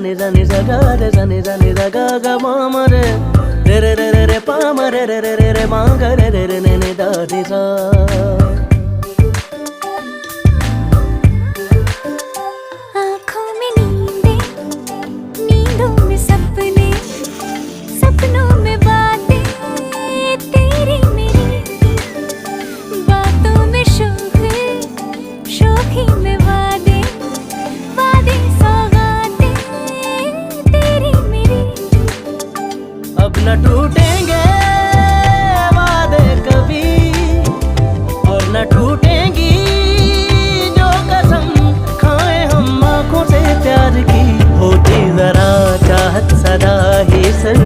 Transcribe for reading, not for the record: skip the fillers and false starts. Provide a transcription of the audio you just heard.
ni za ni za ga re za ni za ni za ga ga ma ma re re re re re pa ma re re re re re ma ga re re re ne da ni sa। आँखों में नींदें, नींदों में सपने, सपनों में बातें तेरी मेरी, बातों में शोख, शोखी में वादे, वादे सौगातें तेरी मेरी। अब न टूटेंगे वादे कभी और न टूटेंगी जो कसम खाए हम आँखों से प्यार की। होती जरा चाहत सदा